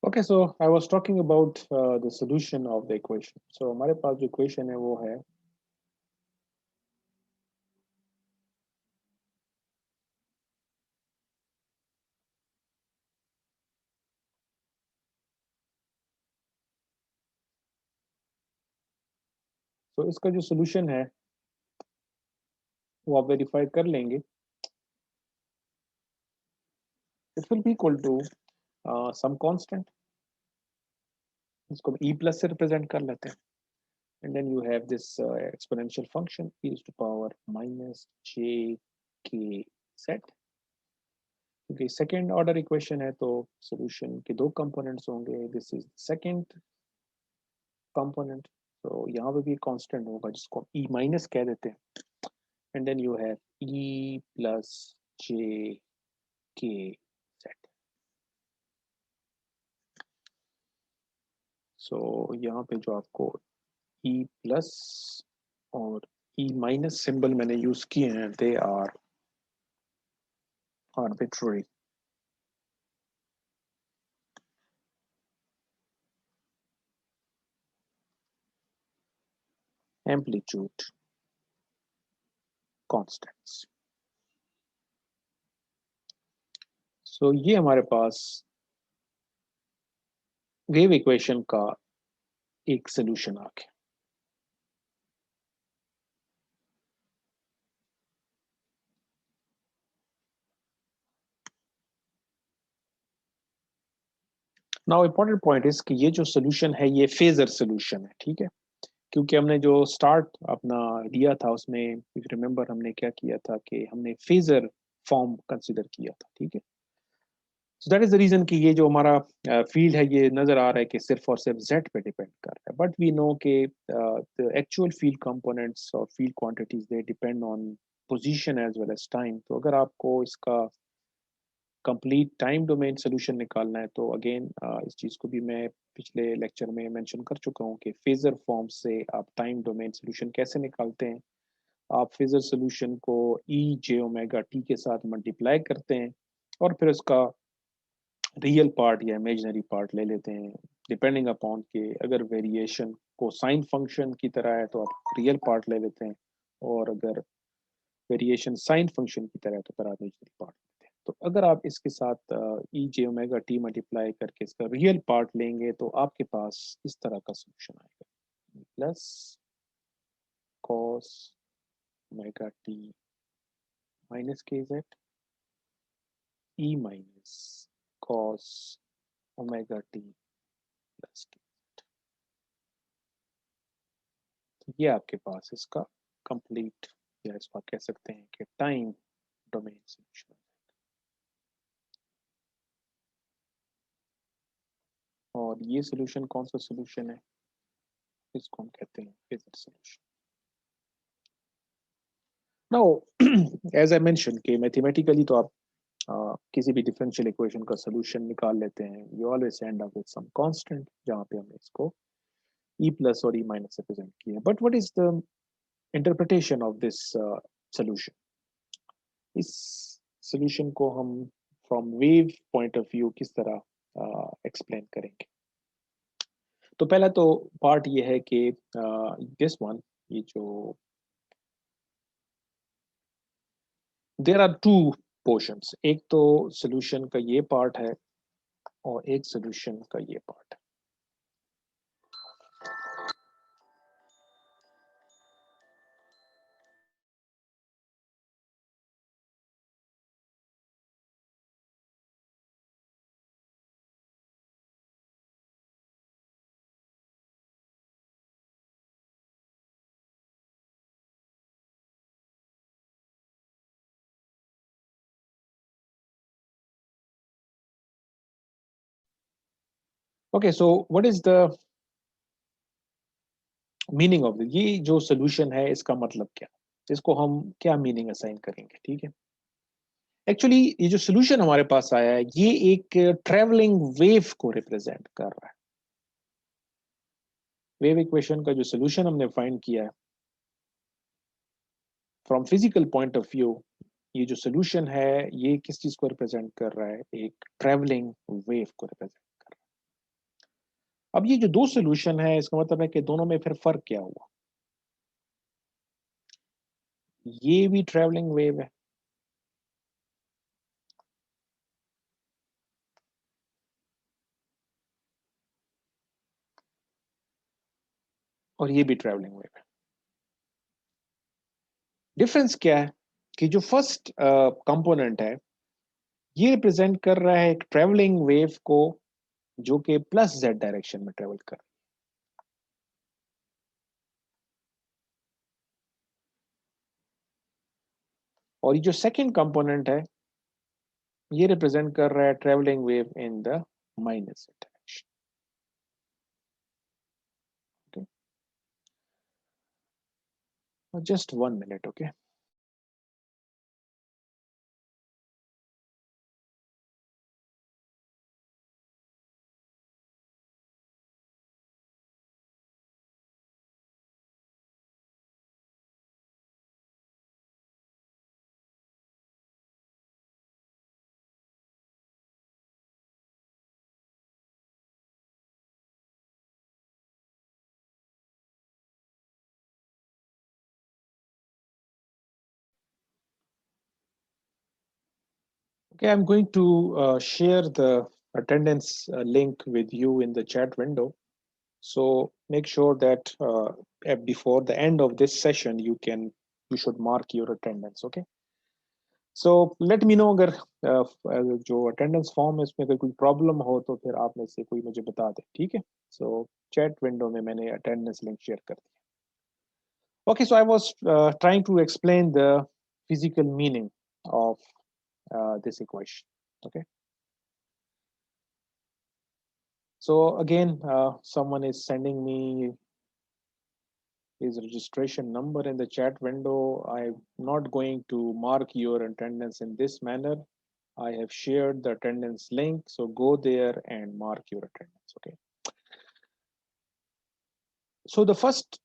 Okay, so I was talking about the solution of the equation. So हमारे पास जो equation है वो है तो इसका जो solution है वो आप verify कर लेंगे. It will be equal to some constant. इसको e plus से represent कर लेते हैं. And then you have this exponential function e to the power minus j k z. क्योंकि सेकेंड ऑर्डर इक्वेशन है तो सॉल्यूशन के दो कंपोनेंट्स होंगे. दिस इज सेकेंड कंपोनेंट, तो यहाँ पे भी कांस्टेंट होगा जिसको ई माइनस कह देते हैं. And then you have E plus J K set. सो यहाँ पे जो आपको ई प्लस और ई माइनस सिंबल मैंने यूज किए हैं, they are arbitrary. Amplitude constants. So ये हमारे पास वेव इक्वेशन का एक सोल्यूशन आ गया. नाउ इंपॉर्टेंट पॉइंट इज कि ये जो सोल्यूशन है ये फेजर सोल्यूशन है. ठीक है, क्योंकि हमने जो स्टार्ट अपना लिया था उसमें इफ रिमेंबर हमने क्या किया था कि हमने फेजर फॉर्म कंसीडर किया था. ठीक है, so that is the reason कि ये जो हमारा फील्ड है ये नजर आ रहा है कि सिर्फ और सिर्फ जेड पे डिपेंड कर रहा है. बट वी नो कि द एक्चुअल फील्ड कंपोनेंट्स और field quantities they depend on position as well as time. तो अगर आपको इसका कंप्लीट टाइम डोमेन सोल्यूशन निकालना है तो अगेन इस चीज़ को भी मैं पिछले लेक्चर में मेंशन कर चुका हूँ कि फेजर फॉर्म से आप टाइम डोमेन सोल्यूशन कैसे निकालते हैं. आप फेजर सोल्यूशन को ई जे ओमेगा टी के साथ मल्टीप्लाई करते हैं और फिर उसका रियल पार्ट या इमेजिनरी पार्ट ले लेते हैं डिपेंडिंग अपॉन के. अगर वेरिएशन को साइन फंक्शन की तरह है तो आप रियल पार्ट ले लेते हैं, और अगर वेरिएशन साइन फंक्शन की तरह है तो फिर आप इमेजिनरी पार्ट. तो अगर आप इसके साथ ई जे ओमेगा टी मल्टीप्लाई करके इसका रियल पार्ट लेंगे तो आपके पास इस तरह का सोल्यूशन आएगा. Plus cos omega T minus K Z E minus cos omega T plus K. तो ये आपके पास इसका कंप्लीट, या इसको आप कह सकते हैं कि टाइम डोमेन सोल्यूशन. और ये सोल्यूशन कौन सा सोल्यूशन है, इसको हम कहते हैं phasor solution. Now as I mention कि मैथमेटिकली तो आप किसी भी डिफरेंशियल इक्वेशन का सोल्यूशन निकाल लेते हैं. You always end up with some constant जहाँ पे हमने इसको ई प्लस और ई माइनस से प्रेजेंट किया. But what is the interpretation of this solution. इस सोल्यूशन को हम from wave point of view किस तरह एक्सप्लेन करेंगे. तो पहला तो पार्ट ये है कि दिस वन, ये जो देयर आर टू पोर्शंस. एक तो सोल्यूशन का ये पार्ट है और एक सोल्यूशन का ये पार्ट है. Okay, so what is the meaning of ये जो सोल्यूशन है इसका मतलब क्या, इसको हम क्या मीनिंग असाइन करेंगे. ठीक है, एक्चुअली ये जो सोल्यूशन हमारे पास आया है ये एक ट्रेवलिंग वेव को रिप्रेजेंट कर रहा है. वेव इक्वेशन का जो सोल्यूशन हमने फाइंड किया है from physical point of view, ये जो सोल्यूशन है ये किस चीज को रिप्रेजेंट कर रहा है, एक ट्रेवलिंग वेव को रिप्रेजेंट कर रहा है. अब ये जो दो सोल्यूशन है, इसका मतलब है कि दोनों में फिर फर्क क्या हुआ? ये भी ट्रैवलिंग वेव है और ये भी ट्रैवलिंग वेव है। डिफरेंस क्या है कि जो फर्स्ट कंपोनेंट है ये रिप्रेजेंट कर रहा है एक ट्रैवलिंग वेव को जो कि प्लस जेड डायरेक्शन में ट्रेवल कर, और ये जो सेकंड कंपोनेंट है ये रिप्रेजेंट कर रहा है travelling wave in the minus Z direction. Just 1 minute, okay. Okay, I'm going to share the attendance link with you in the chat window. So make sure that before the end of this session, you should mark your attendance. Okay. So let me know अगर जो attendance form है इसमें अगर कोई problem हो तो फिर आप में से कोई मुझे बता दे, ठीक है? So chat window में मैंने attendance link share कर दिया. Okay, so I was trying to explain the physical meaning of this equation. Okay. So again, someone is sending me his registration number in the chat window. I'm not going to mark your attendance in this manner. I have shared the attendance link, so go there and mark your attendance, okay? So the first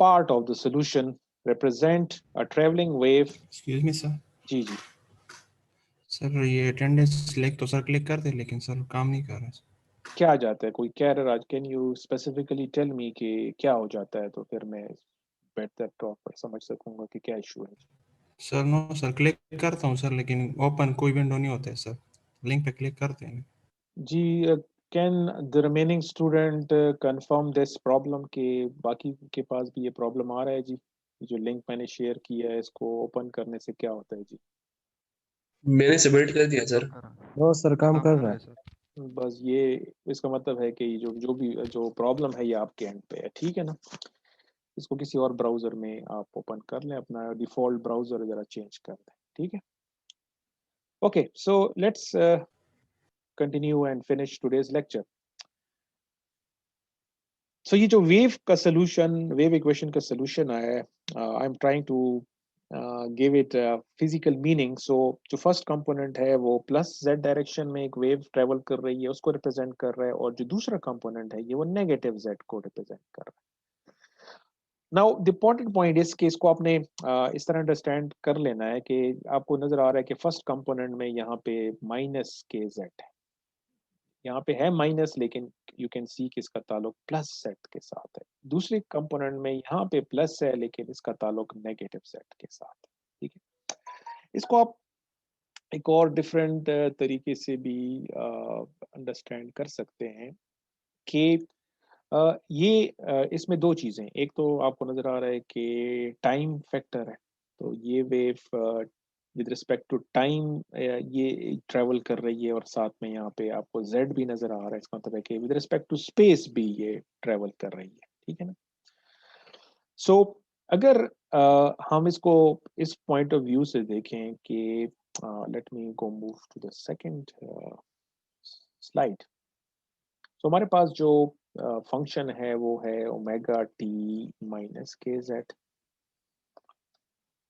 part of the solution represent a traveling wave. Excuse me, sir. Ji ji sir ये attendance लिख तो sir click कर दे लेकिन sir काम नहीं कर रहा है। क्या आ जाता है? कोई कह रहा है, can you specifically tell me कि क्या हो जाता है, तो फिर मैं बेटर प्रॉपर समझ सकूंगा कि क्या इशू है। सर नो सर क्लिक करता हूँ सर लेकिन ओपन कोई विंडो नहीं होता है सर, लिंक पे क्लिक करते हैं। जी, can the remaining student confirm this problem के बाकी के पास भी ये प्रॉब्लम आ रहा है जी? जो लिंक मैंने शेयर किया है इसको ओपन करने से क्या होता है जी? मैंने सबमिट कर दिया सर। नो सर काम कर रहा है सर। बस ये इसका मतलब है कि जो प्रॉब्लम है ये आपके एंड पे है, ठीक है ना? इसको किसी और ब्राउजर में आप ओपन कर लें, अपना डिफॉल्ट ब्राउजर जरा चेंज कर दें, ठीक है? Okay, so let's continue and finish today's lecture. So ये जो वेव इक्वेशन का सोल्यूशन है, I am trying to give it physical meaning. So जो फर्स्ट कंपोनेंट है वो प्लस जेड डायरेक्शन में एक वेव ट्रेवल कर रही है, उसको रिप्रेजेंट कर रहा है, और जो दूसरा कंपोनेंट है ये वो नेगेटिव जेड को रिप्रेजेंट कर रहा है। नाउ द इम्पोर्टेंट पॉइंट इस कि इसको आपने इस तरह अंडरस्टैंड कर लेना है कि आपको नजर आ रहा है कि फर्स्ट कंपोनेंट में यहाँ पे माइनस के जेड है, यहाँ पे है माइनस, लेकिन यू कैन सी कि इसका ताल्लुक प्लस सेट के साथ है। दूसरे कंपोनेंट में यहाँ पे प्लस है लेकिन इसका ताल्लुक नेगेटिव सेट के साथ है, ठीक है? इसको आप एक और डिफरेंट तरीके से भी अंडरस्टैंड कर सकते हैं कि इसमें दो चीजें, एक तो आपको नजर आ रहा है कि टाइम फैक्टर है, तो ये wave with respect to time ये ट्रेवल कर रही है, और साथ में यहाँ पे आपको जेड भी नजर आ रहा है, इसका मतलब है कि विद रिस्पेक्ट टू स्पेस भी ये ट्रेवल कर रही है, ठीक है ना? सो अगर हम इसको इस पॉइंट ऑफ व्यू से देखें कि let me go move to the second slide. तो हमारे पास जो फंक्शन है वो है omega T minus K Z,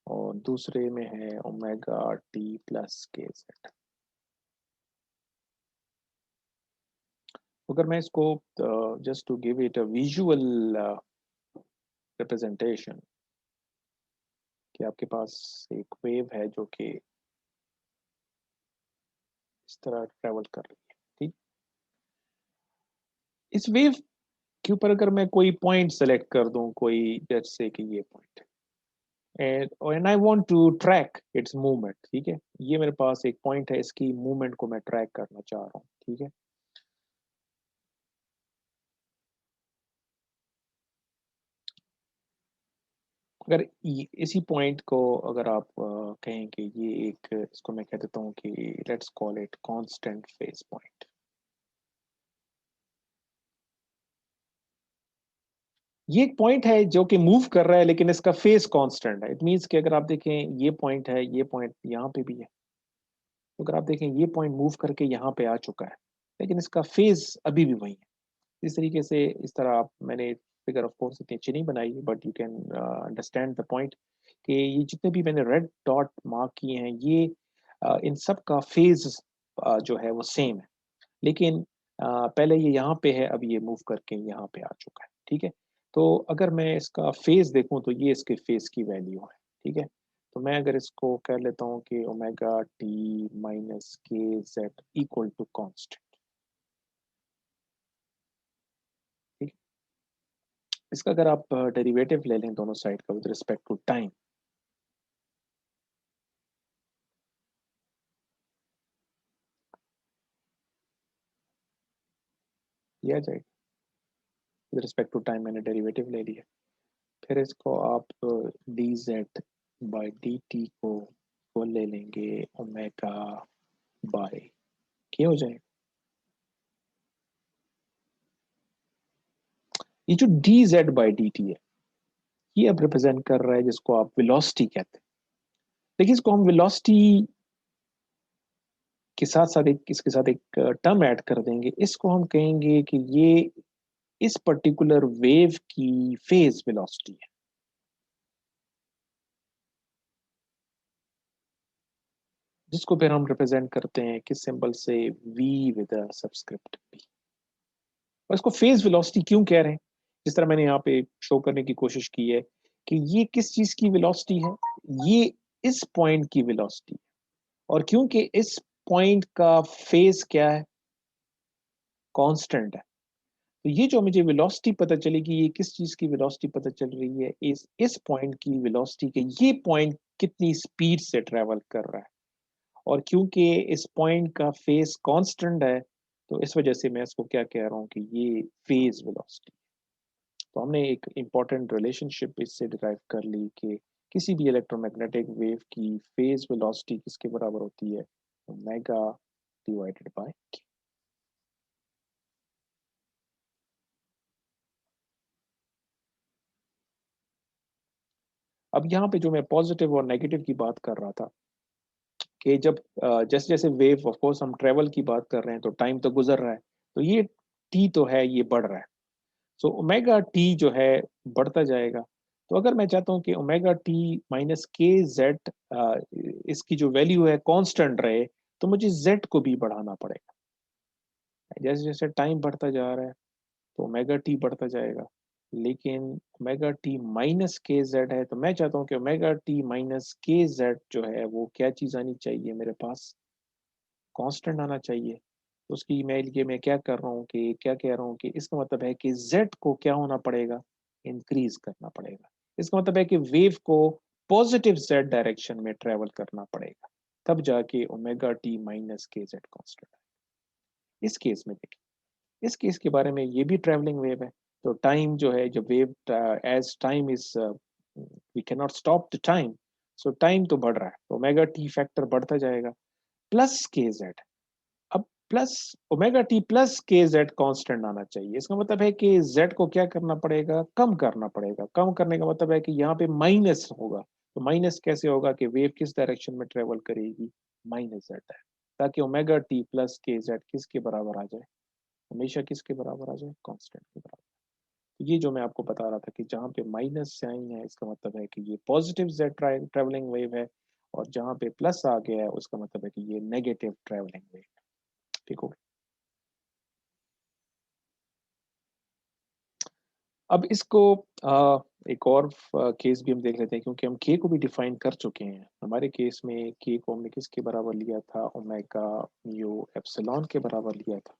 और दूसरे में है omega T plus K Z. अगर मैं इसको just to give it a visual representation कि आपके पास एक वेव है जो कि इस तरह ट्रेवल कर रही है, ठीक? इस वेव के ऊपर अगर मैं कोई पॉइंट सेलेक्ट कर दूं, कोई लेट्स से कि ये point and I want to track its movement, ठीक है, ये मेरे पास एक पॉइंट है, इसकी मूवमेंट को मैं ट्रैक करना चाह रहा हूँ, ठीक है। अगर इसी पॉइंट को अगर आप कहें कि ये एक, इसको मैं कह देता हूँ कि let's call it constant phase point. ये एक पॉइंट है जो कि मूव कर रहा है लेकिन इसका फेस कांस्टेंट है। इट मींस कि अगर आप देखें ये पॉइंट है, ये पॉइंट यहाँ पे भी है, तो अगर आप देखें ये पॉइंट मूव करके यहाँ पे आ चुका है लेकिन इसका फेस अभी भी वही है। इस तरीके से, इस तरह आप, मैंने फिगर ऑफ कोर्स इतनी अच्छी नहीं बनाई but you can understand the point कि ये जितने भी मैंने रेड डॉट मार्क किए हैं ये इन सब का फेज जो है वो सेम है, लेकिन पहले ये यहाँ पे है, अब ये मूव करके यहाँ पे आ चुका है, ठीक है। तो अगर मैं इसका फेज देखूं तो ये इसके फेज की वैल्यू है, ठीक है। तो मैं अगर इसको कह लेता हूँ कि omega T minus K Z equal to constant, ठीक है। इसका अगर आप डेरिवेटिव ले लें दोनों साइड का विद रिस्पेक्ट टू टाइम, ये आ जाएगा। विद रिस्पेक्ट टू टाइम मैंने डेरिवेटिव ले लिया, फिर इसको आप D Z by D T को ले लेंगे ओमेगा बाय के हो जाएगा। ये जो D Z by D T है ये अब रिप्रेजेंट कर रहा है जिसको आप वेलोसिटी कहते हैं, लेकिन इसको हम वेलोसिटी के साथ साथ एक, इसके साथ एक टर्म ऐड कर देंगे, इसको हम कहेंगे कि ये इस पर्टिकुलर वेव की फेज वेलोसिटी है, जिसको फिर हम रिप्रेजेंट करते हैं किस सिंबल से, v with a subscript p। और इसको फेज वेलोसिटी क्यों कह रहे हैं, जिस तरह मैंने यहाँ पे शो करने की कोशिश की है कि ये किस चीज की वेलोसिटी है, ये इस पॉइंट की वेलोसिटी है, और क्योंकि इस पॉइंट का फेज क्या है, कांस्टेंट है, तो ये जो मुझे वेलोसिटी पता चलेगी, ये किस चीज की वेलोसिटी पता चल रही है, इस पॉइंट की वेलोसिटी के, ये पॉइंट कितनी स्पीड से ट्रेवल कर रहा है, और क्योंकि इस पॉइंट का फेज कांस्टेंट है तो इस वजह से मैं इसको क्या कह रहा हूँ कि ये फेज वेलोसिटी। तो हमने एक इंपॉर्टेंट रिलेशनशिप इससे डिराइव कर ली कि किसी भी इलेक्ट्रोमैग्नेटिक वेव की फेज वेलोसिटी किसके बराबर होती है, ओमेगा डिवाइडेड बाय के। अब यहाँ पे जो मैं पॉजिटिव और नेगेटिव की बात कर रहा था कि जब जैसे जैसे वेव, ऑफ कोर्स हम ट्रेवल की बात कर रहे हैं तो टाइम तो गुजर रहा है, तो ये टी तो है, ये बढ़ रहा है, सो ओमेगा टी जो है बढ़ता जाएगा। तो अगर मैं चाहता हूँ कि omega T minus K Z इसकी जो वैल्यू है कांस्टेंट रहे, तो मुझे जेड को भी बढ़ाना पड़ेगा। जैसे जैसे टाइम बढ़ता जा रहा है तो ओमेगा टी बढ़ता जाएगा, लेकिन omega T minus K Z है, तो मैं चाहता हूँ कि omega T minus K Z जो है वो क्या चीज़ आनी चाहिए मेरे पास, कांस्टेंट आना चाहिए। तो उसकी मैं ये मैं क्या कर रहा हूँ कि क्या कह रहा हूँ कि इसका मतलब है कि z को क्या होना पड़ेगा, इंक्रीज करना पड़ेगा। इसका मतलब है कि वेव को पॉजिटिव z डायरेक्शन में ट्रेवल करना पड़ेगा, तब जाके omega T minus K Z constant. इस केस में देखिए, इस केस के बारे में ये भी ट्रेवलिंग वेव है, तो टाइम जो है, जब wave as time is, we can not stop the time, so time तो बढ़ रहा है, तो ओमेगा टी फैक्टर बढ़ता जाएगा प्लस के जेड। अब plus omega T plus K Z constant आना चाहिए। इसका मतलब है कि जेड को क्या करना पड़ेगा, कम करना पड़ेगा। कम करने का मतलब है कि यहाँ पे माइनस होगा, तो माइनस कैसे होगा कि वेव किस डायरेक्शन में ट्रेवल करेगी, माइनस जेड है, ताकि omega T plus K Z किसके बराबर आ जाए, हमेशा किसके बराबर आ जाए, कांस्टेंट के बराबर। तो ये जो मैं आपको बता रहा था कि जहाँ पे माइनस साइन है इसका मतलब है कि ये पॉजिटिव जेड ट्रेवलिंग वेव है, और जहाँ पे प्लस आ गया है उसका मतलब है कि ये नेगेटिव ट्रेवलिंग वेव। ठीक हो गया। अब इसको एक और केस भी हम देख लेते हैं, क्योंकि हम के को भी डिफाइन कर चुके हैं। हमारे केस में के को हमने किसके बराबर लिया था, ओमेगा म्यू एप्सिलॉन के बराबर लिया था।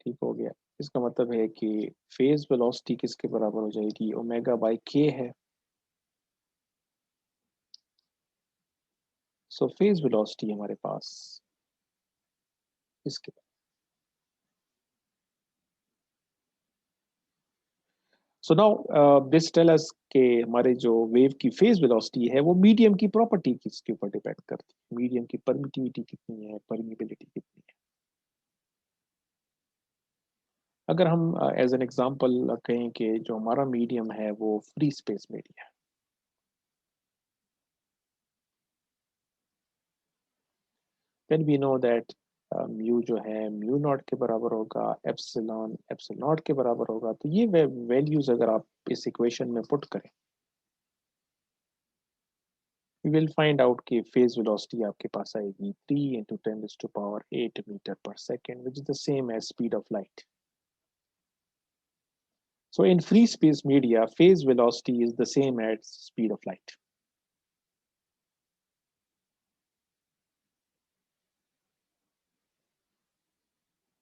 ठीक हो गया। इसका मतलब है कि फेज वेलोसिटी किसके बराबर हो जाएगी, ओमेगा बाई के है। सो फेज वेलोसिटी हमारे पास इसके, so now this tell us के हमारे जो वेव की फेज वेलोसिटी है वो मीडियम की प्रॉपर्टी किसके ऊपर डिपेंड करती है, मीडियम की परमिटिविटी कितनी है, परमिबिलिटी कितनी है। अगर हम एज एन एग्जांपल कहें कि जो हमारा मीडियम है वो फ्री स्पेस मीडियम है, then we know that mu जो है म्यू नॉट के बराबर होगा, एप्सिलॉन एप्सिलॉन नॉट के बराबर होगा। तो ये वैल्यूज अगर आप इस इक्वेशन में पुट करें, you will find out कि phase velocity आपके पास आएगी 3 into 10 raised to power 8 meter per second, which is the same as speed of light. So in free space media, phase velocity is the same as speed of light.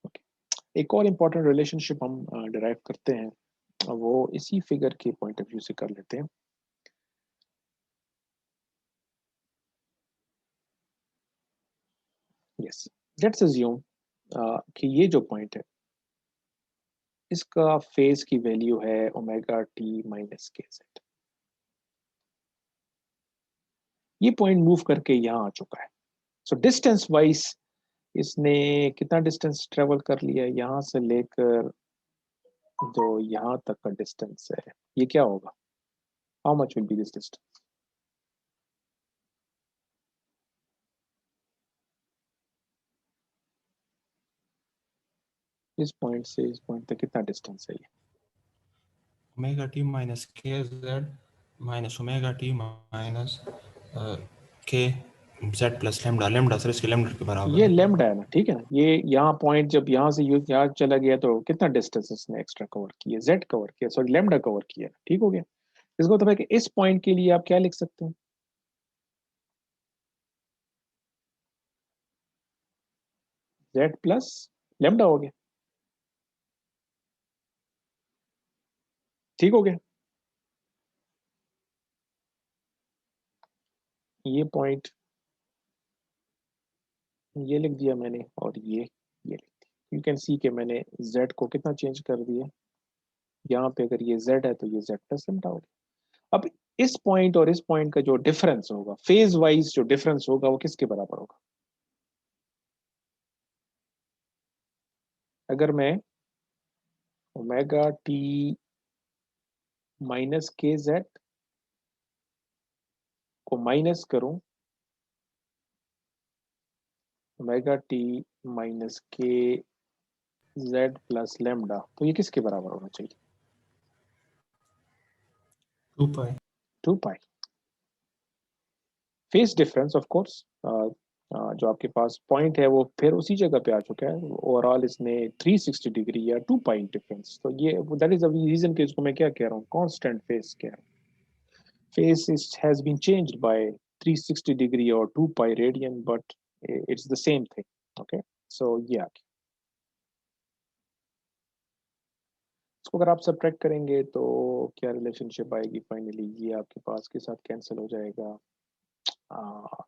Okay. एक और important relationship हम derive करते हैं, वो इसी figure के point of view से कर लेते हैं। Yes, let's assume कि ये जो point है इसका phase की value है ओमेगा t minus kz। ये point move करके यहाँ आ चुका है। So distance wise इसने कितना डिस्टेंस ट्रेवल कर लिया, यहाँ से लेकर जो यहाँ तक का डिस्टेंस है, ये क्या होगा, how much will be this distance. इस पॉइंट से इस पॉइंट तक कितना डिस्टेंस है ये, omega T minus K Z minus omega T minus K Z plus lambda, lambda sir इसके लेमडा के बराबर ये है। लेमडा है ना, ठीक है ना। ये यहाँ पॉइंट जब यहाँ से यहाँ चला गया तो कितना डिस्टेंस इसने एक्स्ट्रा कवर किया, जेड कवर किया, सॉरी लेमडा कवर किया, ठीक हो गया। इसको मतलब है कि इस पॉइंट के लिए आप क्या लिख सकते हैं, जेड प्लस लेमडा हो गया, ठीक हो गया। ये पॉइंट ये लिख दिया मैंने और ये लिख दिया। यू कैन सी कि मैंने z को कितना चेंज कर दिया, यहाँ पे अगर ये z है तो ये z प्लस लेमडा हो गया। अब इस पॉइंट और इस पॉइंट का जो डिफरेंस होगा, फेज वाइज जो डिफरेंस होगा वो किसके बराबर होगा, अगर मैं omega T minus K Z को माइनस करूं omega T minus K Z plus lambda, तो ये किसके बराबर होना चाहिए, 2 पाई 2 पाई। फेज डिफरेंस ऑफ कोर्स जो आपके पास पॉइंट है वो फिर उसी जगह पे आ चुका है, ओवरऑल इसने 360 डिग्री या 2 पाई डिफरेंस। तो ये दैट इज द रीजन कि इसको मैं क्या कह रहा हूँ, कांस्टेंट फेज कह रहा हूँ। Phase has been changed by 360 degree और 2 pi radian, but it's the same thing. Okay, so ये आ गया। इसको अगर आप सब्ट्रैक्ट करेंगे तो क्या रिलेशनशिप आएगी फाइनली, ये आपके पास के साथ कैंसिल हो जाएगा।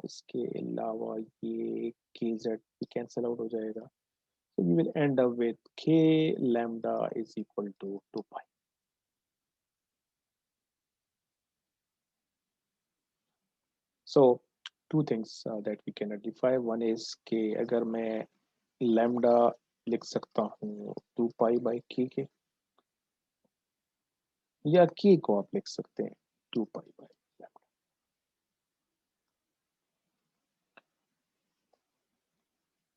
इसके अलावा ये के जेड भी कैंसिल आउट हो जाएगा, so you will end up with k lambda is equal to 2 pi. So two things that we can identify, one is कि अगर मैं lambda लिख सकता हूँ 2 pi by k के, या k को आप लिख सकते हैं 2 pi by lambda।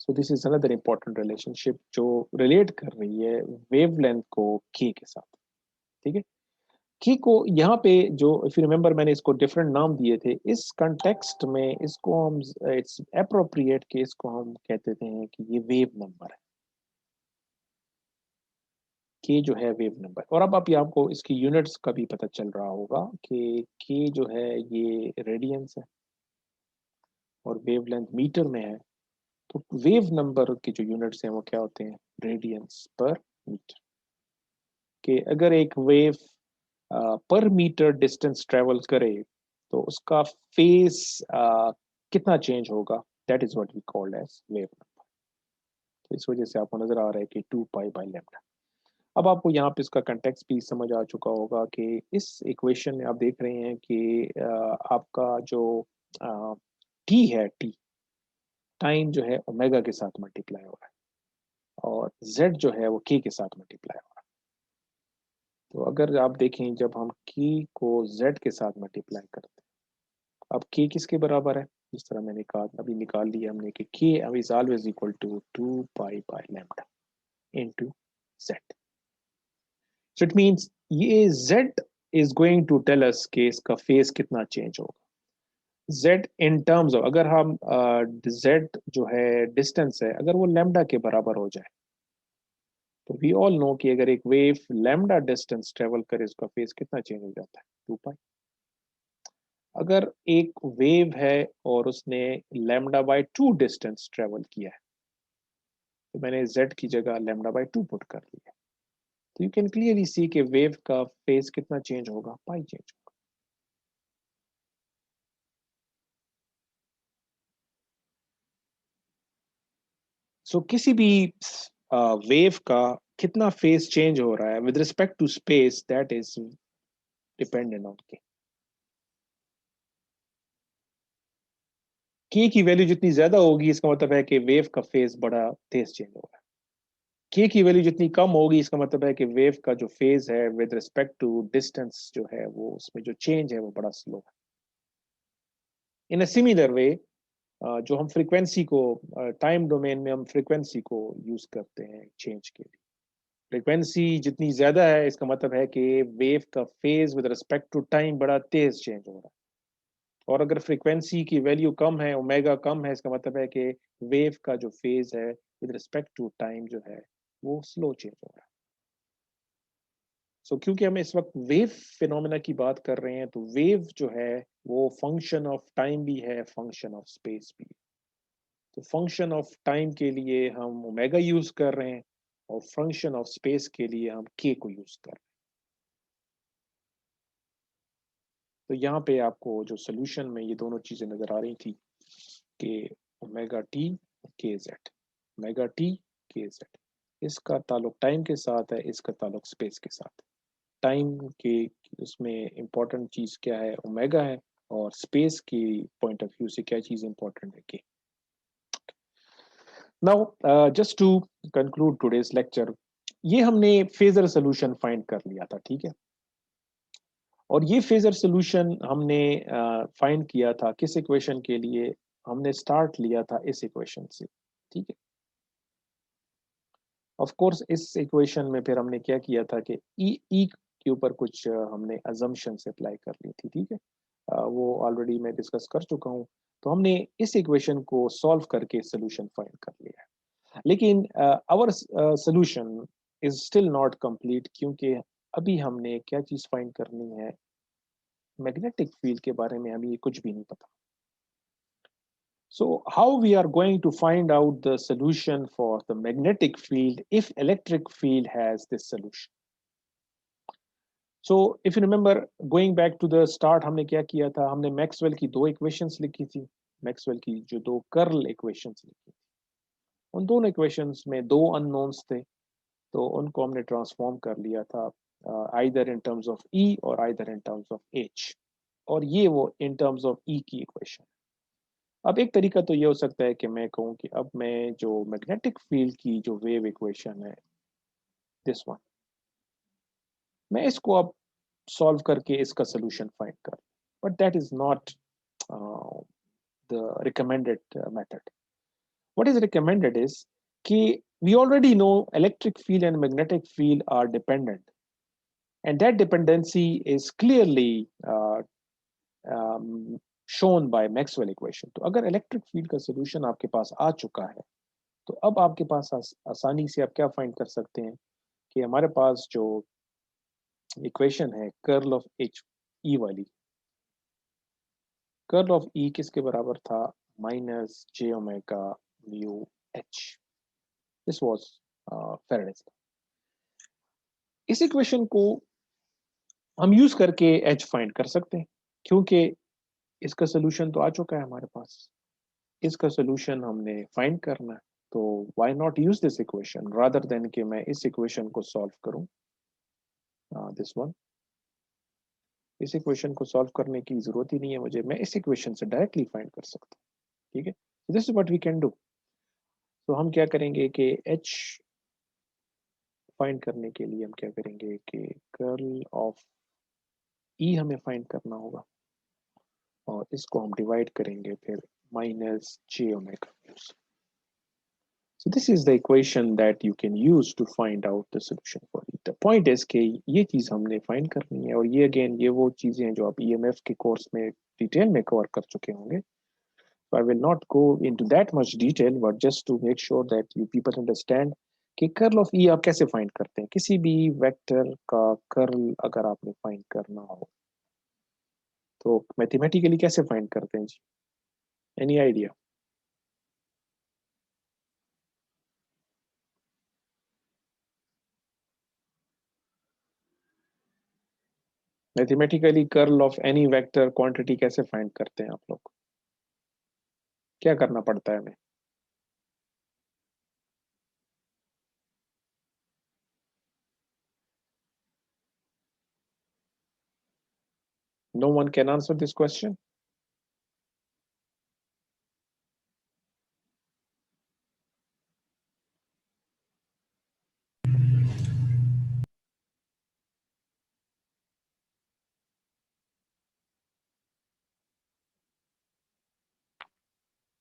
So this is another important relationship जो relate कर रही है wavelength को k के साथ, ठीक है। की को यहाँ पे जो इफ यू रिमेंबर मैंने इसको डिफरेंट नाम दिए थे, इस कंटेक्स्ट में इसको हम इट्स एप्रोप्रिएट कि इसको हम कहते थे कि ये वेव नंबर है, के जो है वेव नंबर। और अब आप आपको इसकी यूनिट्स का भी पता चल रहा होगा कि के जो है ये रेडियंस है और वेवलेंथ मीटर में है, तो वेव नंबर की जो यूनिट्स हैं वो क्या होते हैं, रेडियंस पर मीटर। कि अगर एक वेव पर मीटर डिस्टेंस ट्रेवल करे तो उसका फेस कितना चेंज होगा, that is what we called as wave number. तो इस वजह से आपको नजर आ रहा है कि 2π/λ। अब आपको यहाँ पे इसका कंटेक्स्ट भी समझ आ चुका होगा कि इस इक्वेशन में आप देख रहे हैं कि आपका जो टी है, टी टाइम जो है ओमेगा के साथ मल्टीप्लाई हो रहा है और जेड जो है वो के के साथ मल्टीप्लाई हो रहा है। तो अगर आप देखें जब हम के को जेड के साथ मल्टीप्लाई करते हैं, अब के किसके बराबर है, जिस तरह मैंने कहा अभी निकाल लिया हमने कि K is always equal to 2π/λ into Z. So it means ये Z is going to tell us कि इसका फेस कितना चेंज होगा। z इन टर्म्स ऑफ, अगर हम z जो है डिस्टेंस है, अगर वो लैम्डा के बराबर हो जाए तो वी ऑल नो कि अगर एक वेव लैम्डा डिस्टेंस ट्रेवल करे उसका फेस कितना चेंज हो जाता है, 2π। अगर एक वेव है और उसने λ/2 डिस्टेंस ट्रेवल किया है तो मैंने z की जगह λ/2 पुट कर लिया, तो यू कैन क्लियरली सी कि वेव का फेस कितना चेंज होगा, पाई चेंज होगा। सो किसी भी वेव का कितना फेस चेंज हो रहा है with respect to space, that is dependent on K की वैल्यू जितनी ज्यादा होगी इसका मतलब है कि वेव का फेज बड़ा तेज चेंज हो रहा है। के की वैल्यू जितनी कम होगी इसका मतलब है कि वेव का जो फेज है विद रिस्पेक्ट टू डिस्टेंस जो है वो उसमें जो चेंज है वो बड़ा स्लो है। इन अ सिमिलर वे जो हम फ्रीक्वेंसी को टाइम डोमेन में हम फ्रीक्वेंसी को यूज करते हैं चेंज के लिए, फ्रीक्वेंसी जितनी ज्यादा है इसका मतलब है कि वेव का phase with respect to time बड़ा तेज चेंज हो रहा है, और अगर फ्रीक्वेंसी की वैल्यू कम है, ओमेगा कम है, इसका मतलब है कि वेव का जो फेज है विद रिस्पेक्ट टू टाइम जो है वो स्लो चेंज हो रहा है। सो क्योंकि हम इस वक्त वेव फिनोमेना की बात कर रहे हैं तो वेव जो है वो फंक्शन ऑफ टाइम भी है, फंक्शन ऑफ स्पेस भी है। तो फंक्शन ऑफ टाइम के लिए हम ओमेगा यूज कर रहे हैं और फंक्शन ऑफ स्पेस के लिए हम के को यूज कर रहे हैं। तो यहाँ पे आपको जो सोल्यूशन में ये दोनों चीजें नजर आ रही थी कि ओमेगा टी के जेड, ओमेगा टी के जेड, इसका ताल्लुक टाइम के साथ है, इसका ताल्लुक स्पेस के साथ। टाइम के उसमें इम्पोर्टेंट चीज क्या है, ओमेगा है, और स्पेस की पॉइंट ऑफ व्यू से क्या चीज इम्पोर्टेंट है, K. Now just to conclude today's lecture, ये हमने फेजर सोल्यूशन फाइंड कर लिया था, ठीक है। और ये फेजर सोल्यूशन हमने फाइंड किया था किस इक्वेशन के लिए, हमने स्टार्ट लिया था इस इक्वेशन से, ठीक है। ऑफ कोर्स इस इक्वेशन में फिर हमने क्या किया था कि ई के ऊपर कुछ हमने अजम्पशंस अप्लाई कर ली थी, ठीक है। वो ऑलरेडी मैं डिस्कस कर चुका हूँ। तो हमने इस इक्वेशन को सॉल्व करके सोल्यूशन फाइंड कर लिया है, लेकिन our solution is still not complete, क्योंकि अभी हमने क्या चीज फाइंड करनी है, मैग्नेटिक फील्ड के बारे में हमें कुछ भी नहीं पता। So how we are going to find out the solution for the magnetic field if electric field has this solution? So if you remember, going back to the start, हमने क्या किया था, हमने मैक्सवेल की दो इक्वेशंस लिखी थी, Maxwell की जो दो कर्ल इक्वेशंस लिखी थी, उन दोनों इक्वेशंस में दो अननोन्स थे, तो उनको हमने ट्रांसफॉर्म कर लिया था either in terms of E और either in terms of H, और ये वो इन टर्म्स ऑफ E की इक्वेशन। अब एक तरीका तो ये हो सकता है कि मैं कहूँ कि अब मैं जो मैग्नेटिक फील्ड की जो वेव इक्वेशन है, दिस वन, मैं इसको अब सॉल्व करके इसका सोल्यूशन फाइंड कर, but that is not the recommended method. What is recommended is कि we already know electric field and magnetic field are dependent, and that dependency is clearly um, shown by Maxwell equation। तो अगर electric field का solution आपके पास आ चुका है तो अब आपके पास आसानी से आप क्या फाइंड कर सकते हैं कि हमारे पास जो इक्वेशन है कर्ल ऑफ एच ई वाली, कर्ल ऑफ ई किसके बराबर था, minus J omega mu H, this was Faraday's. इस इक्वेशन को हम यूज करके h फाइंड कर सकते हैं, क्योंकि इसका सोल्यूशन तो आ चुका है हमारे पास। इसका सोल्यूशन हमने फाइंड करना है, तो why not use this equation rather than कि मैं इस इक्वेशन को सॉल्व करूं। दिस वन, इस इक्वेशन को सॉल्व करने की जरूरत ही नहीं है मुझे, मैं इस इक्वेशन से डायरेक्टली फाइंड कर सकता हूँ। ठीक है, this is what we can do. तो हम क्या करेंगे कि h फाइंड करने के लिए हम क्या करेंगे कि कर्ल ऑफ ई हमें फाइंड करना होगा, और इसको हम डिवाइड करेंगे फिर minus J omega. So this is the equation that you can use to find out the solution for it. The point is कि ये चीज हमने फाइंड करनी है, और ये अगेन ये वो चीजें हैं जो आप EMF के कोर्स में डिटेल में कवर कर चुके होंगे। So I will not go into that much detail, but just to make sure that you people understand कि कर्ल ऑफ E आप कैसे फाइंड करते हैं। किसी भी वेक्टर का कर्ल अगर आपने फाइंड करना हो तो मैथमेटिकली कैसे फाइंड करते हैं जी? Any idea? Mathematically curl of any vector quantity कैसे फाइंड करते हैं आप लोग? क्या करना पड़ता है हमें? No one can answer this question.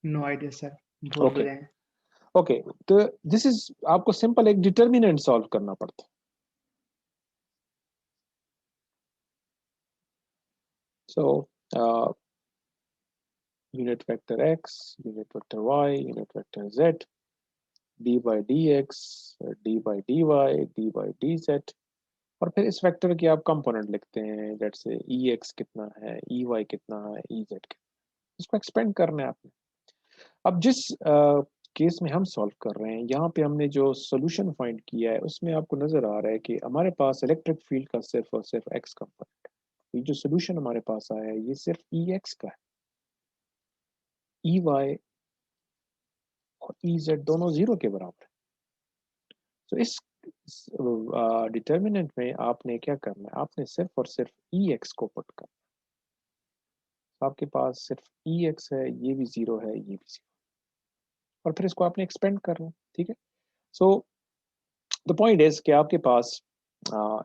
No idea sir, बोल Okay. रहे हैं। ओके, तो दिस इज आपको सिंपल एक डिटर्मिनेंट सॉल्व करना पड़ता है। So unit vector x, unit vector y, unit vector z, d by dx, d by dy, d by dz, और फिर इस वेक्टर के आप कंपोनेंट लिखते हैं, जैसे ex कितना है, ey कितना है, ez कितना है, इसको एक्सपेंड करना है आपने। अब जिस केस में हम सॉल्व कर रहे हैं, यहाँ पे हमने जो सोल्यूशन फाइंड किया है उसमें आपको नजर आ रहा है कि हमारे पास इलेक्ट्रिक फील्ड का सिर्फ और सिर्फ एक्स कंपोनेंट है। ये जो सोल्यूशन हमारे पास आया है ये सिर्फ ई एक्स का है, ई वाई और ई जेड दोनों जीरो के बराबर है। तो इस डिटर्मिनेंट में आपने क्या करना है, आपने सिर्फ और सिर्फ ई एक्स को पुट करना है। तो आपके पास सिर्फ ई एक्स है, ये भी जीरो है, ये भी जीरो, और फिर इसको आपने एक्सपेंड करना है। ठीक है, सो द पॉइंट इज कि आपके पास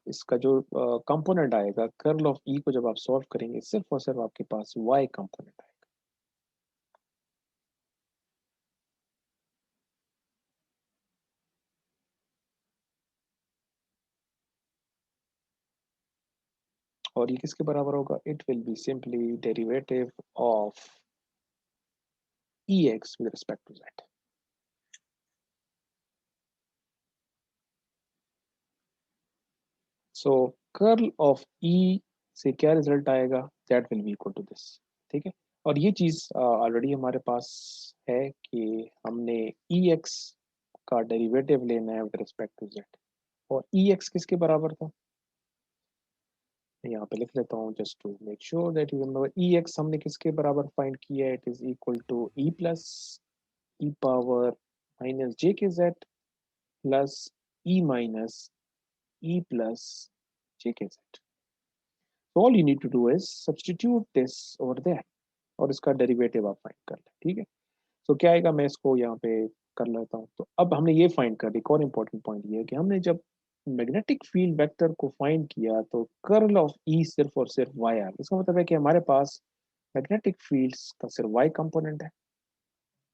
इसका जो कंपोनेंट आएगा कर्ल ऑफ ई को जब आप सॉल्व करेंगे सिर्फ और सिर्फ आपके पास वाई कंपोनेंट आएगा। और ये किसके बराबर होगा? It will be simply derivative of E X with respect to Z. So curl of E से क्या रिजल्ट आएगा? That will be equal to this. ठीक है, और ये चीज ऑलरेडी हमारे पास है कि हमने ई एक्स का डेरिवेटिव लेना है विद रिस्पेक्ट टू जेड, और ई एक्स किसके बराबर था? यहाँ पे लिख लेता हूँ just to make sure that you remember. E X हमने किसके बराबर फाइंड किया है? It is equal to E plus E power minus J K Z plus E minus E plus J K Z. All you need to do is substitute this over there, और इसका derivative आप find कर लें। ठीक है, तो क्या आएगा, मैं इसको यहाँ पे कर लेता हूँ। तो अब हमने ये फाइंड कर, एक और इम्पोर्टेंट पॉइंट ये है कि हमने जब मैग्नेटिक फील्ड वेक्टर को फाइंड किया तो कर्ल ऑफ ई सिर्फ और सिर्फ वाई आ गया। इसका मतलब है कि हमारे पास मैग्नेटिक फील्ड्स का सिर्फ वाई कंपोनेंट है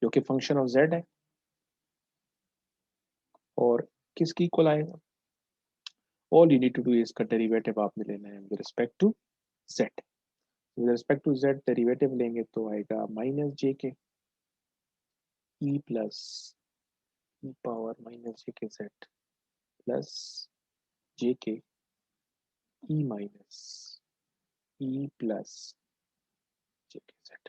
जो कि फंक्शन ऑफ जेड है, और किसकी इक्वल आएगा? All you need to do इसका डेरिवेटिव आपने लेना है with respect to Z. With respect to Z derivative लेंगे तो आएगा minus J K E plus E power minus J K Z plus J K ई minus E plus J K Z.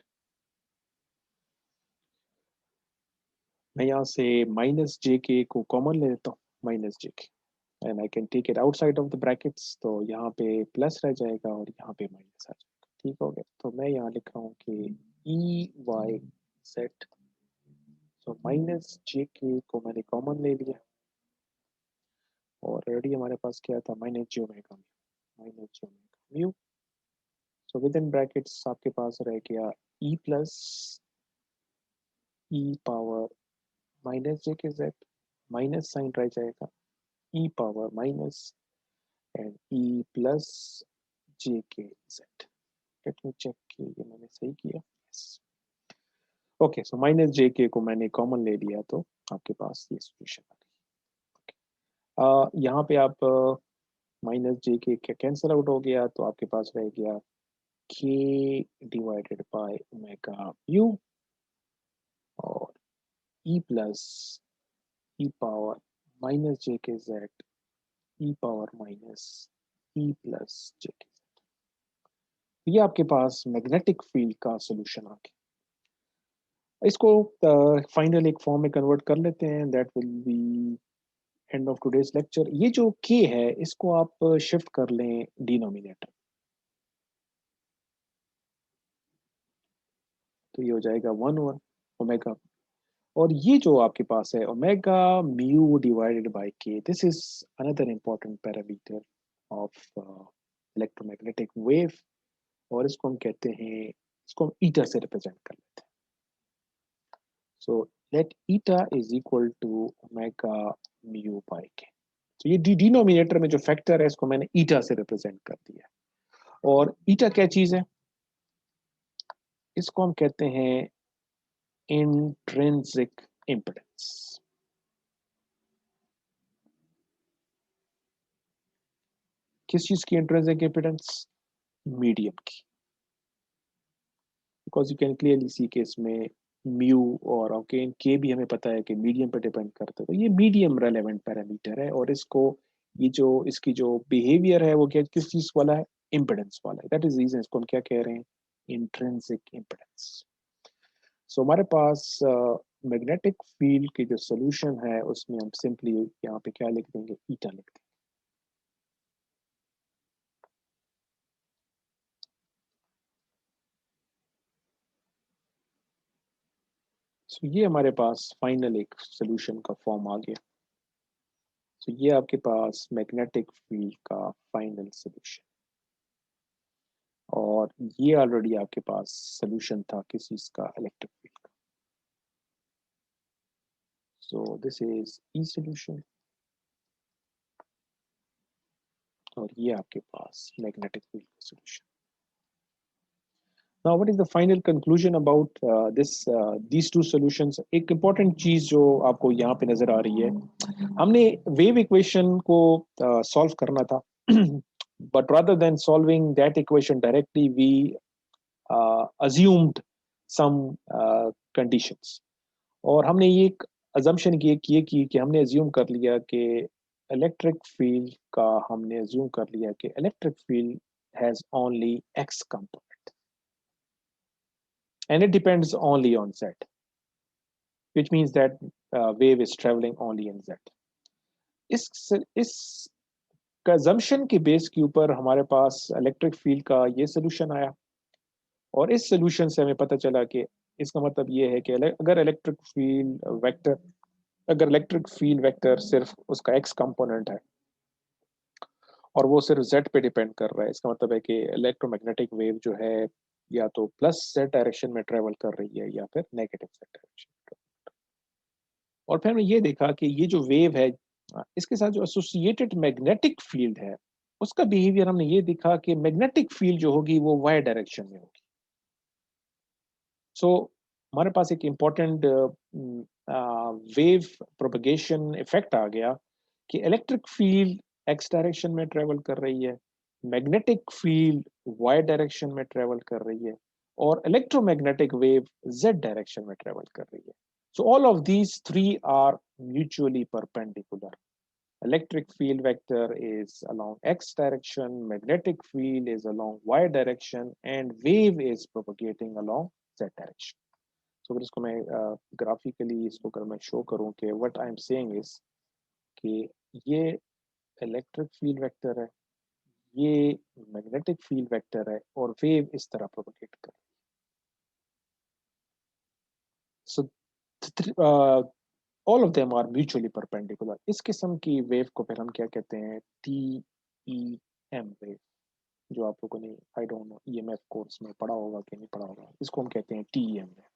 मैं यहाँ से माइनस जे के को common ले लेता हूँ, minus J K, and I can take it outside of the brackets, तो यहाँ पे प्लस रह जाएगा और यहाँ पे माइनस आ जाएगा। ठीक हो गया, तो मैं यहाँ लिख रहा हूँ कि E Y set, so minus J K को मैंने कॉमन ले लिया और ऑलरेडी हमारे पास क्या था, minus J omega mu. So within brackets आपके पास रह गया E plus E power minus J K Z, minus sign रह जाएगा E power minus and E plus J K Z. Let me check कि ये मैंने सही किया। यस, ओके, सो माइनस जे के को मैंने कॉमन ले लिया तो आपके पास ये सॉल्यूशन आ गई। यहाँ पे आप माइनस जे के कैंसिल आउट हो गया, तो आपके पास रह गया के डिवाइडेड बाय ओमेगा यू और ई plus E power minus J K Z ई power minus E plus J K Z. ये आपके पास मैग्नेटिक फील्ड का सॉल्यूशन आ गया। इसको फाइनल एक फॉर्म में कन्वर्ट कर लेते हैं, that will B end of today's lecture. ये जो के है इसको आप शिफ्ट कर लें डिनोमिनेटर, तो ये हो जाएगा 1/1 ओमेगा, और ये जो आपके पास है ओमेगा म्यू डिवाइडेड बाय के, this is another important parameter of electromagnetic wave, और इसको हम कहते हैं, इसको हम ईटा से रिप्रेजेंट कर लेते हैं। So let eta is equal to omega mu by K. तो ये डिनोमिनेटर में जो फैक्टर है इसको मैंने ईटा से रिप्रेजेंट कर दिया। और ईटा क्या चीज है, इसको हम कहते हैं इंट्रिंसिक इम्पिडेंस। किस चीज की इंट्रिंसिक इम्पिडेंस? मीडियम की, because you can clearly see कि इसमें म्यू और ओके के भी हमें पता है कि मीडियम पे डिपेंड करते हैं, तो ये मीडियम रेलेवेंट पैरामीटर है, और इसको ये जो इसकी जो बिहेवियर है वो क्या किस चीज वाला है, इम्पिडेंस वाला है। दैट इज रीजन इसको हम क्या कह रहे हैं, इंट्रिंसिक इम्पिडेंस। सो हमारे पास मैग्नेटिक फील्ड की जो सोल्यूशन है उसमें हम सिंपली यहाँ पे क्या लिख देंगे, ईटा लिख देंगे। सो ये हमारे पास फाइनल एक सोल्यूशन का फॉर्म आ गया। सो ये आपके पास मैग्नेटिक फील्ड का फाइनल सोल्यूशन, और ये ऑलरेडी आपके पास सोल्यूशन था किस चीज का, इलेक्ट्रिक फील्ड का। So this is E solution, और ये आपके पास मैग्नेटिक फील्ड का solution. Now, what is the final conclusion about these two solutions? एक important चीज जो आपको यहाँ पे नजर आ रही है, हमने वेव इक्वेशन को सॉल्व करना था, but rather than solving that equation directly, we assumed some conditions, और हमने ये एक assumption किए कि हमने assume कर लिया कि इलेक्ट्रिक फील्ड का, हमने assume कर लिया कि electric field has only x component and it depends only on z, which means that wave is traveling only in z. इस कंजम्पशन के बेस के ऊपर हमारे पास इलेक्ट्रिक फील्ड का ये सोल्यूशन आया, और इस सोल्यूशन से हमें पता चला कि इसका मतलब ये है कि अगर इलेक्ट्रिक फील्ड वेक्टर सिर्फ उसका एक्स कंपोनेंट है और वो सिर्फ जेड पे डिपेंड कर रहा है, इसका मतलब है कि इलेक्ट्रोमैग्नेटिक वेव जो है या तो प्लस जेड डायरेक्शन में ट्रेवल कर रही है या फिर नेगेटिव जेड डायरेक्शन में। और फिर हमने ये देखा कि ये जो वेव है इसके साथ जो एसोसिएटेड मैग्नेटिक फील्ड है उसका बिहेवियर हमने ये देखा कि मैग्नेटिक फील्ड जो होगी वो वाई डायरेक्शन में होगी। सो हमारे पास एक इम्पॉर्टेंट वेव प्रोपगेशन इफेक्ट आ गया कि इलेक्ट्रिक फील्ड एक्स डायरेक्शन में ट्रेवल कर रही है, मैग्नेटिक फील्ड वाई डायरेक्शन में ट्रेवल कर रही है, और इलेक्ट्रोमैग्नेटिक वेव जेड डायरेक्शन में ट्रेवल कर रही है। So all of these three are mutually perpendicular. Electric field vector is along x direction, magnetic field is along y direction, and wave is propagating along z direction. So इसको मैं graphically इसको अगर मैं show करूँ कि what I am saying is कि ये electric field vector है, ये मैग्नेटिक फील्ड वेक्टर है, और वेव इस तरह प्रोपगेट कर रही है। So all of them are mutually perpendicular. इस किस्म की वेव को फिर हम क्या कहते हैं, TEM वेव, जो आप लोगों ने I don't know EMF course में पढ़ा होगा कि नहीं पढ़ा होगा, इसको हम कहते हैं TEM wave.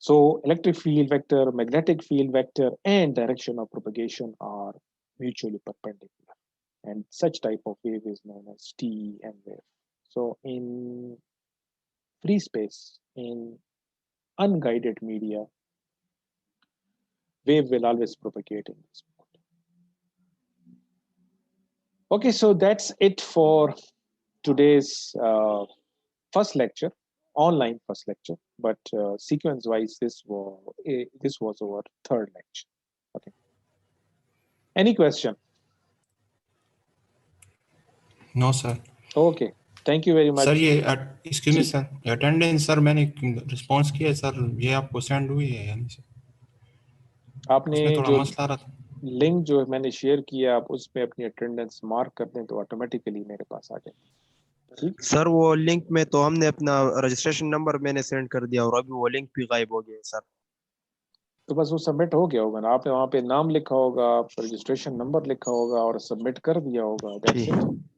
So electric field vector, magnetic field vector, and direction of propagation are mutually perpendicular, and such type of wave is known as TEM wave. So in free space, in unguided media, wave will always propagate in this mode. Okay, so that's it for today's first lecture, online first lecture, but sequence wise this was our third lecture. Okay, any question? No sir. Okay, thank you very much. Sir ये excuse me sir, attendance sir मैंने response किया है sir, ये आपको send हुई है यानी sir? आपने उसमें थोड़ा जो मसला रहा था। लिंक जो मैंने शेयर किया, आप उस पे अपनी अटेंडेंस मार्क कर दें तो ऑटोमेटिकली मेरे पास आ जाए। ठीक, सर वो लिंक में तो हमने अपना रजिस्ट्रेशन नंबर मैंने सेंड कर दिया और अभी वो लिंक भी गायब हो गया है सर। तो बस वो सबमिट हो गया होगा ना, आपने वहाँ पे नाम लिखा होगा, रजिस्ट्रेशन नंबर लिखा होगा और सबमिट कर दिया होगा। That's it.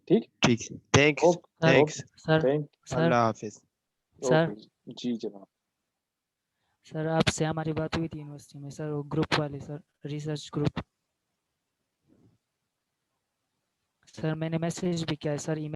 ठीक, ठीक, thanks thanks sir thank, sir अल्लाह हाफिज। सर ओके जी जनाब। सर आपसे हमारी बात हुई थी यूनिवर्सिटी में सर, वो ग्रुप वाले सर, रिसर्च ग्रुप। सर मैंने मैसेज भी किया है सर, ईमेल